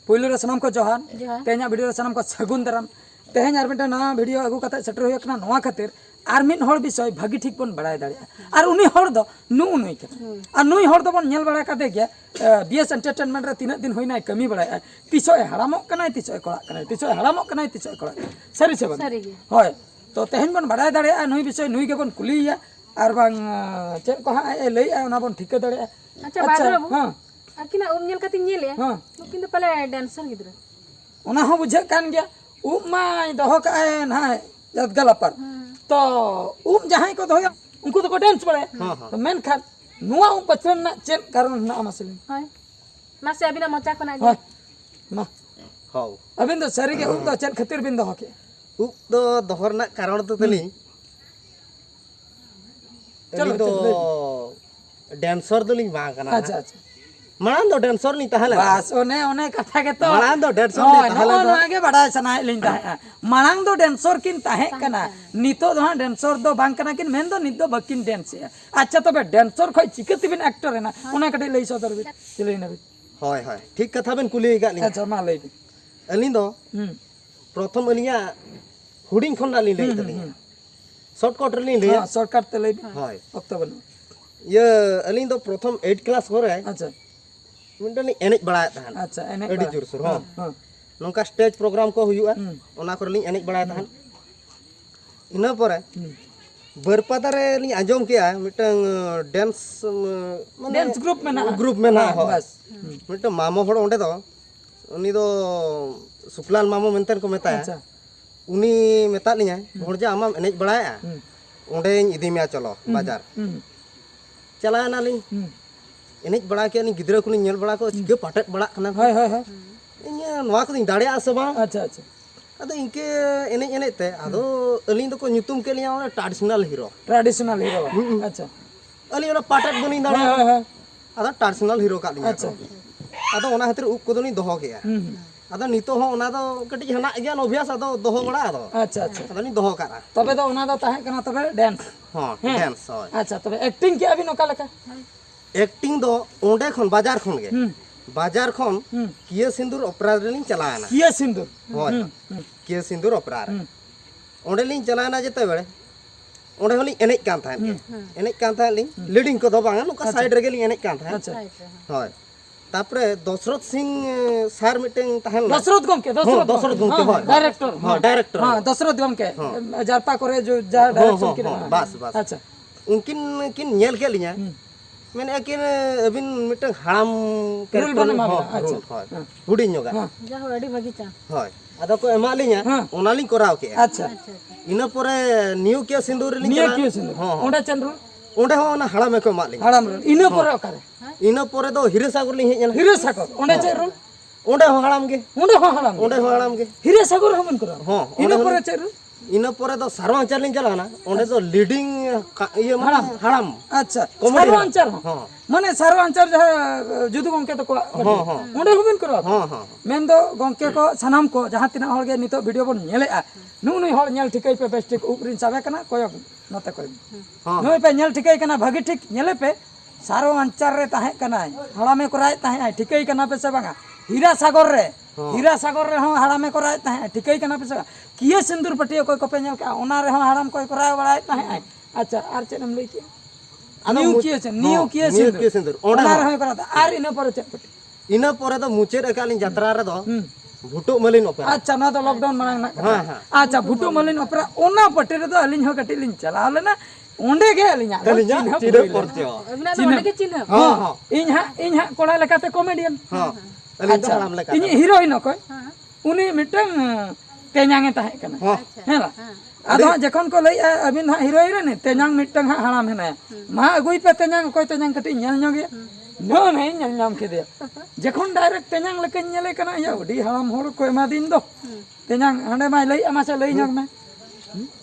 पुइलो रे सनम को जोहार तेहना वीडियो रे सनम को सगुन दराम तेहन आर मिटा नवा वीडियो अगु कते सेटर होय कना नवा खातिर आर मिन हर विषय भागी ठीक बन बड़ाय दाड़िया आर उनी हर दो नुई कना आर नुई हर दो बन नेल बड़ा काते गया बीएस एंटरटेनमेंट रे तीना दिन होइना कमी बड़ाय तिसो हरामक कना तिसो कोड़ा कना तिसो हरामक कना तिसो कोड़ा सरी से बन होय तो तेहन बन बड़ाय दाड़िया नुई विषय नुई के बन कुलिया आर बांग चेक को हा लई ओना बन ठीक दाड़िया अच्छा बाबू हां आकिना उम नेल कति नेले हां किंतु पले डांसर गिद्रा ओना हो बुझे कान गया उम माय दहो काए ना जदगलापर तो उम जहां को दहोया उनको तो डांस बड़े तो मेन खान नुआ उम पचरन ना चेक कारण ना मसलिन हाय मासे अबिना मचा कोना हां मा हाउ अबिन तो सरी के उम तो चेक खातिर बिन दहो के उम तो दहर ना कारण तो तली चलो तो डांसर दलिंग बा कना अच्छा अच्छा मानान दो डांसर नहीं ताहले बस ओने कथा के तो मानान दो डांसर नहीं ताहले तो आगे बड़ा सना लिन ता मानांग दो डांसर किन ताहे कना नितो दो डांसर दो बांग कना किन मेन दो नित दो बकिन डांस अच्छा तबे डांसर खय चिकति बिन एक्टर है ना ओना कटे लई सदर बि चले ना बि होय होय ठीक कथा बेन कुली गा लिंग अच्छा मा लई बि अलिन दो प्रथम अलिया हुडिंग खन लाली लई तली शॉर्टकट रे लई हां शॉर्टकट ते लई बि होय अक्टोबर ये अलिन दो प्रथम 8 क्लास करे अच्छा मिनटनी एनेज बड़ा तहन अच्छा एने एडी जोर सुर हां हां नोंका स्टेज प्रोग्राम को हुयुआ ओना करे लिंग एनेज बड़ा तहन इना परे बरपादा रे लिंग आजम किया मिटंग डांस माने डांस ग्रुप में ना हो बस मिटंग मामो हड़ ओंडे दो उनी दो सुकलाल मामो मेंतन को मेताया अच्छा उनी मेता लिया हड़जा आमा एनेज बड़ाया ओंडे इदी मिया चलो बाजार चला ना लिंग एनेज बड़ा के गिद्रा को नेल बड़ा को चिके पाटेट बड़ा कना हाय हाय हाय इन नवा को दाड़िया से बा अच्छा अच्छा अदो इनके एनेज एनेज ते अदो अलिन दो को nyutum के लिया ट्रेडिशनल हीरो अच्छा अलिन ओना पाटेट बनी दाड़ा हाय हाय अदो ट्रेडिशनल हीरो का लिया अच्छा अदो ओना खातिर उप को दोनी दोहो के अदो नितो हो ओना दो कटी हना ज्ञान अभ्यास अदो दोहो बड़ा अदो अच्छा अच्छा अदो नि दोहो करा तबे तो ओना दो ताहे कना तबे डांस हां डांस होय अच्छा तबे एक्टिंग के अभी नोका लका एक्टिंग दो ओंडे खन बाजार खन गे बाजार खन किए सिंदूर ओपरा रे लिंग चलाना किए सिंदूर होय किए सिंदूर ओपरा रे ओंडे लिंग चलाना जेते बेले ओंडे होली एनेज कान थान एनेज कान थान लिंग लीडिंग को दो बांगा नुका साइड रे गे लिंग एनेज कान थान अच्छा होय तापरे दशरथ सिंह सार मिटिंग तहन दशरथ गमके होय डायरेक्टर हां डायरेक्टर हां दशरथ गमके जारपा करे जो जा डायरेक्शन के बस बस अच्छा उनकिन किन नेल के लिया मैंने किन अबिन मिटिंग हाम रोल बने मा अच्छा होय हुडी नोगा जा हो अडी भागी चा होय अदा को एमा लिया ओना लिंग कराव के अच्छा इना परे न्यू के सिंदूर लिंग निया किए सिंदूर ओंडा चंद्र ओंडे हो ना हाड़ा में को मा लिंग हाड़ाम इना परे ओकारे इना परे दो हिरे सागर लिंग हेजना हिरे सागर ओंडे चे रोल ओंडे हो हाड़ाम के ओंडे हो हाड़ाम के हिरे सागर हमन करा हां इना परे चे रोल इना परे दो सरवांचर लिंग चलाना ओंडे दो लीडिंग ये हाड़ाम अच्छा सरवांचर हां माने सरवांचर जहा जुदु गंके तो को हां ओंडे हमन करा हां मेन दो गंके को सनाम को जहां तिना हर गे नितो वीडियो बन नेलेआ नुई हर नेल ठिकै पे बेस्टिक उपरिन साबे कना कोय नते कोय नुई पे नेल ठिकै कना भागी ठीक नेले पे सारो अंचर रे ताहे कना हड़ा में कराय ताहे ठिकै कना पे से बांगा हीरा सागर रे हो हड़ा में कराय ताहे ठिकै कना पे से किए सिंदूर पटियो कोय कोपे नेल का ओना रे हो हड़ाम कोय कराय बड़ाय ताहे अच्छा आर चेनम लई के न्यू किए सिंदूर ओना रे हो करा आर इना पर चे पटी इना परे दो मुचेर एकालिन यात्रा रे दो भुटो मलिन ओपेरा अच्छा ना तो लॉकडाउन मांग ना अच्छा भुटो मलिन ओपेरा ओना पटे रे तो अलिन हो कटी लिन चला लेना ओंडे गे अलिन चिन्ह परचो अगना तो ओंडे के चिन्ह हां इन हा कोड़ा लेकाते कॉमेडियन हां अलिन तो हड़ाम लेका इन हीरोइन कोय उनी मिटंग तेन्यांगे ताहे कना हेला आदो जखन को लई अबिन हा हीरोइन ने तेन्यांग मिटंग हा हड़ाम हेना मा अगुई पे तेन्यांग कोय तेन्यांग कटी नेल नगे नो नहीं नेल नाम के दे जखन डायरेक्ट तेन्यांग लेके नेले कना या उडी हड़ाम होड़ कोय मा दिन दो तेन्यांग हंडे मा लई अमा से लई नग में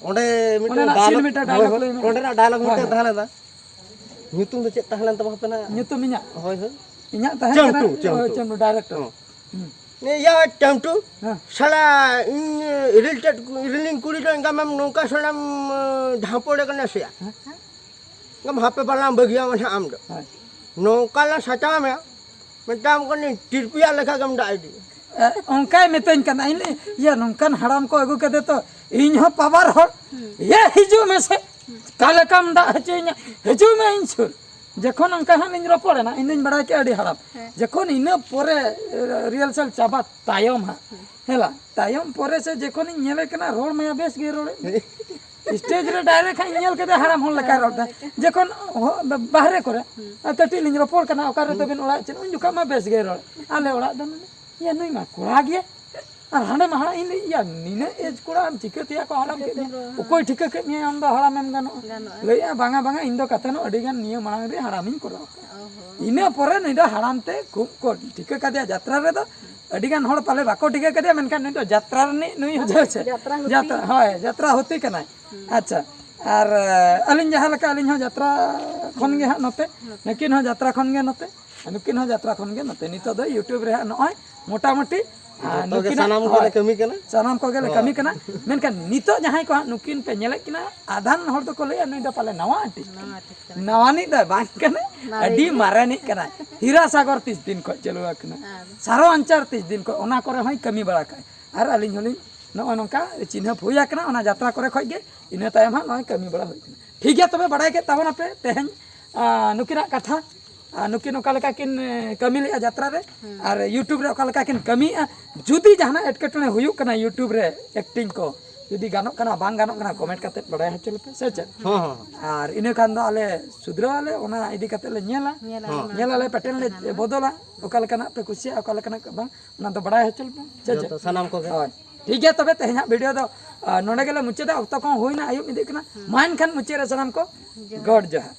ओंडे मिटे डायलॉग ओंडे ना डायलॉग मिटे ताहले दा nyutung do cek tahalan ta bapana nyutum inya hoy hoy inya tahan kana cham director ne ya chamtu sala related reeling kuri do ngam nongka salam dhapode kana sia ngam hape balam bagia man am do nongka la sacha me mentam kan tirpia lekha gam dai di onkai metañ kana ini ya nongkan haram ko agu kade to ᱤᱧ ᱦᱚᱸ ᱯᱟᱵᱟᱨ ᱦᱚᱲ ᱤᱭᱟᱹ ᱦᱤᱡᱩᱜ ᱢᱮᱥᱮ ᱠᱟᱞᱮᱠᱟᱢ ᱫᱟᱜ ᱦᱚᱪᱚᱧᱟ ᱦᱤᱡᱩᱜ ᱢᱮ ᱤᱧ ᱥᱩᱨ ᱡᱚᱠᱷᱚᱱ ᱚᱱᱠᱟ ᱦᱟᱸᱜ ᱤᱧ ᱨᱚᱯᱚᱲᱮᱱᱟ ᱤᱧ ᱫᱩᱧ ᱵᱟᱲᱟᱭ ᱠᱮᱜᱼᱟ ᱟᱹᱰᱤ ᱦᱟᱲᱟᱢ ᱡᱚᱠᱷᱚᱱ ᱤᱱᱟᱹ ᱯᱚᱨᱮ রিহার্সাল চাবা তায়ম হ্যাঁ হেলা তায়ম পরে সে যখন ইᱧ ᱧᱮᱞᱮ ᱠᱟᱱᱟ ᱨᱚᱲ ᱢᱟᱭᱟ ᱵᱮᱥ ᱜᱮ ᱨᱚᱲᱮ स्टेज रे डायरेक्ट हां ᱧᱮᱞ ᱠᱮᱫᱟ ᱦᱟᱲᱟᱢ ᱦᱚᱲ ᱞᱮᱠᱟ ᱨᱚᱲ ᱫᱟ ᱡᱚᱠᱷᱚᱱ ᱵᱟᱦᱨᱮ ᱠᱚᱨᱮ ᱠᱟᱹᱴᱤᱡ ᱞᱤᱧ ᱨᱚᱯᱚᱲ ᱠᱟᱱᱟ ᱚᱠᱟ ᱨᱮ ᱛᱟᱵᱮᱱ ᱚᱲᱟᱜ ᱪᱮᱫ ᱩᱱ ᱡᱚᱠᱷᱚᱱ ᱢᱟ ᱵᱮᱥ ᱜᱮ ᱨᱚᱲ ᱟᱞᱮ ᱚᱲᱟᱜ ᱫᱚ ᱤᱭᱟᱹ ᱱᱩᱭ ᱢᱟ ᱠᱚᱲᱟ ᱜᱮ ᱟᱨ ᱦᱟᱸᱰᱮ ᱢᱟ ᱦᱟᱲᱟᱢ ᱤᱧ ᱤᱭᱟᱹ ᱱᱤᱱᱟᱹ ᱮᱡ ᱠᱚᱲᱟ ᱟᱢ ᱪᱤᱠᱟᱹ ᱛᱮᱭᱟ ᱠᱚ ᱦᱟᱲᱟᱢ ᱠᱮᱫ ᱢᱮᱭᱟ ᱚᱠᱚᱭ ᱴᱷᱤᱠᱟᱹ ᱠᱮᱫ ᱢᱮᱭᱟ ᱟᱢ ᱫᱚ ᱦᱟᱲᱟᱢᱮᱢ ᱜᱟᱱᱚᱜᱼᱟ ᱞᱟᱹᱭᱟ ᱵᱟᱝᱟ ᱤᱧ ᱫᱚ ᱠᱟᱛᱷᱟ ᱱᱚ ᱟᱹᱰᱤ ᱜᱟᱱ ᱱᱤᱭᱟᱹ ᱢᱟᱲᱟᱝ ᱨᱮ ᱦᱟᱲᱟᱢᱤᱧ ᱠᱚᱨᱟᱣ ᱤᱱᱟᱹ ᱯᱚᱨᱮ ᱱᱩᱭ ᱫᱚ ᱦᱟᱲᱟᱢ te ᱠᱷᱩᱵ ᱠᱚ ᱴᱷᱤᱠᱟᱹ ᱠᱟᱫᱮᱭᱟ ᱡᱟᱛᱨᱟ ᱨᱮᱫᱚ ᱟᱹᱰᱤ ᱜᱟᱱ ᱦᱚᱲ ᱯᱟᱞᱮ ᱵᱟᱠᱚ ᱴᱷᱤᱠᱟᱹ ᱠᱟᱫᱮᱭᱟ ᱢᱮᱱᱠᱷᱟᱱ ᱱᱩᱭ ᱫᱚ ᱡᱟᱛᱨᱟ ᱨᱤᱱᱤᱡ ᱱᱩᱭ ᱦᱚᱪᱮ ᱡᱟᱛᱨᱟ ᱦᱳᱭ ᱡᱟᱛᱨᱟ ᱦᱚᱛᱤ ᱠᱟᱱᱟᱭ ᱟᱪᱪᱷᱟ ᱟᱨ ᱟᱹᱞᱤᱧ ᱡᱟᱦᱟᱸ ᱞᱮᱠᱟ ᱟᱹᱞᱤᱧ ᱦᱚᱸ ᱡᱟᱛᱨᱟ ᱠᱷᱚᱱ ᱜᱮ ᱦᱟᱸᱜ ᱱᱚᱛᱮ ᱱᱩᱠᱤᱱ ᱦᱚᱸ ᱡᱟᱛᱨᱟ ᱠᱷᱚᱱ ᱜᱮ ᱱᱚᱛᱮ ᱱᱩᱠᱤᱱ ᱦᱚᱸ ᱡᱟᱛᱨᱟ ᱠᱷᱚᱱ ᱜᱮ ᱱᱚᱛᱮ ᱱᱤᱛᱚᱜ ᱫᱚ ᱤᱭᱩᱴᱩᱵᱽ ᱨᱮ ᱦᱟᱸᱜ ᱱᱚᱜᱼᱚᱭ ᱢᱚᱴᱟᱢᱩᱴᱤ ᱥᱟᱱᱟᱢ ᱠᱚᱞᱮ ᱠᱟᱹᱢᱤ ᱠᱟᱱᱟ ᱥᱟᱱᱟᱢ ᱠᱚᱜᱮ ᱞᱮ ᱠᱟᱹᱢᱤ ᱠᱟᱱᱟ ᱢᱮᱱᱠᱷᱟन ᱱᱤᱛᱚᱜ ᱡᱟᱦᱟᱸᱭ ᱠᱚ ᱦᱟᱸᱜ ᱱᱩᱠᱤᱱ ᱯᱮ ᱧᱮᱞᱮᱫ ᱠᱤᱱᱟ ᱟᱫᱷᱟᱱ ᱦᱚᱲ ᱫᱚᱠᱚ ᱞᱟᱹᱭᱟ ᱱᱩᱭ ᱫᱚ ᱯᱟᱞᱮ ᱱᱟᱣᱟ ᱟᱹᱴᱤ ᱱᱟᱣᱟᱱᱤᱡ ᱫᱚ ᱵᱟᱝ ᱠᱟᱱᱟ ᱟᱹᱰᱤ ᱢᱟᱨᱮᱱᱤᱡ ᱠᱟᱱᱟ ᱦᱤᱨᱟ ᱥᱟᱜᱚᱨ 30 ᱫᱤᱱ ᱠᱷᱚᱡ ᱪᱟᱹᱞᱩ ᱟᱠᱟᱱᱟ ᱥᱟᱨᱚ ᱟᱧᱪᱟᱨ 30 ᱫᱤᱱ ᱠᱷᱚᱡ ᱚᱱᱟ ᱠᱚᱨᱮ ᱦᱚᱸᱭ ᱠᱟᱹᱢᱤ ᱵᱟᱲᱟ ᱠᱟᱜ ᱟᱨ ᱟᱹᱞᱤᱧ ᱦᱚᱸᱞᱤᱧ ᱱᱚᱜᱼᱚᱭ ᱱᱚᱝᱠᱟ ᱪᱤᱱᱦᱟᱹᱯ ᱦᱩᱭ ᱟᱠᱟᱱᱟ ᱚᱱᱟ ᱡᱟᱛᱨᱟ ᱠᱚᱨᱮ ᱠᱷᱚᱡ ᱜᱮ ᱤᱱᱟᱹ ᱛᱟᱭᱚᱢ ᱦᱟᱸᱜ ᱱᱚᱜᱼᱚᱭ ᱠᱟᱹᱢᱤ ᱵᱟᱲᱟ ᱦᱩᱭ ᱠᱟᱱᱟ ᱴᱷᱤक ᱜᱮᱭᱟ ᱛᱚᱵᱮ ᱵᱟᱲᱟᱭ ᱠᱮᱫ ᱛᱟᱵᱚᱱᱟᱯᱮ ᱛᱮᱦᱮᱧ ᱱᱩᱠᱤᱱᱟᱜ ᱠᱟᱛᱷᱟ नुकिन ओका किन कमी ले यात्रा रे और यूट्यूब रे ओका किन कमी जुदी जहाना एटकेटने हुयुक कना यूट्यूब रे एक्टिंग को जुदी गानोक कना बांग गानोक कना कमेंट काते बड़ाय हचल पे से चे और इने खान दो आले सुधरा आले ओना इदी काते ले नेला ले पैटर्न ले बदला ओका लेकना पे कुसिया ओका लेकना बांग ओना तो बड़ाय हचल पे से चे सनाम को ठीक है तबे तेहना वीडियो दो नोडे गेले मुचे दा अक्तो को होइना आयुब इदी कना मान खान मुचे रे सनाम को गॉड जहा